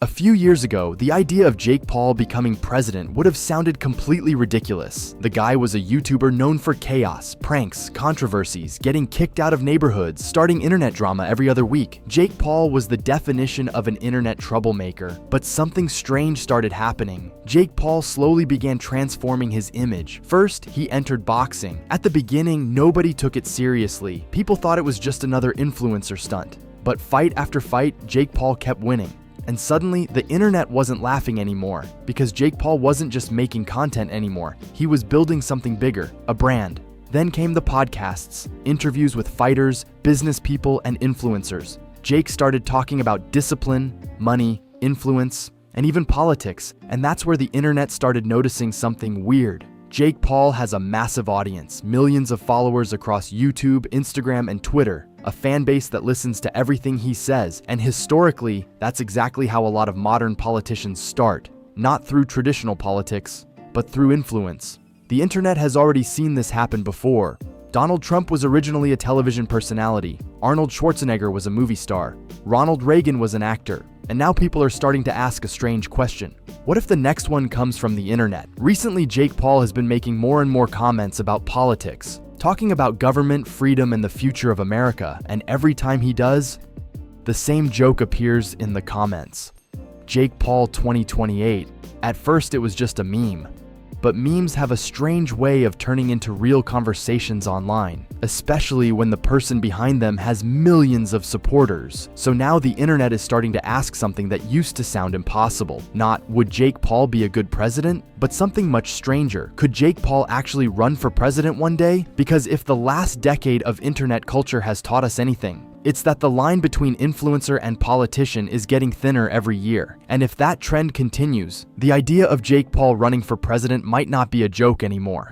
A few years ago, the idea of Jake Paul becoming president would have sounded completely ridiculous. The guy was a YouTuber known for chaos, pranks, controversies, getting kicked out of neighborhoods, starting internet drama every other week. Jake Paul was the definition of an internet troublemaker, but something strange started happening. Jake Paul slowly began transforming his image. First, he entered boxing. At the beginning, nobody took it seriously. People thought it was just another influencer stunt. But fight after fight, Jake Paul kept winning. And suddenly, the internet wasn't laughing anymore, because Jake Paul wasn't just making content anymore. He was building something bigger, a brand. Then came the podcasts, interviews with fighters, business people, and influencers. Jake started talking about discipline, money, influence, and even politics, and that's where the internet started noticing something weird. Jake Paul has a massive audience, millions of followers across YouTube, Instagram, and Twitter, a fan base that listens to everything he says, and historically, that's exactly how a lot of modern politicians start, not through traditional politics, but through influence. The internet has already seen this happen before. Donald Trump was originally a television personality, Arnold Schwarzenegger was a movie star, Ronald Reagan was an actor, and now people are starting to ask a strange question. What if the next one comes from the internet? Recently, Jake Paul has been making more and more comments about politics, talking about government, freedom, and the future of America, and every time he does, the same joke appears in the comments. Jake Paul 2028. At first, it was just a meme. But memes have a strange way of turning into real conversations online, especially when the person behind them has millions of supporters. So now the internet is starting to ask something that used to sound impossible. Not, would Jake Paul be a good president? But something much stranger. Could Jake Paul actually run for president one day? Because if the last decade of internet culture has taught us anything, it's that the line between influencer and politician is getting thinner every year. And if that trend continues, the idea of Jake Paul running for president might not be a joke anymore.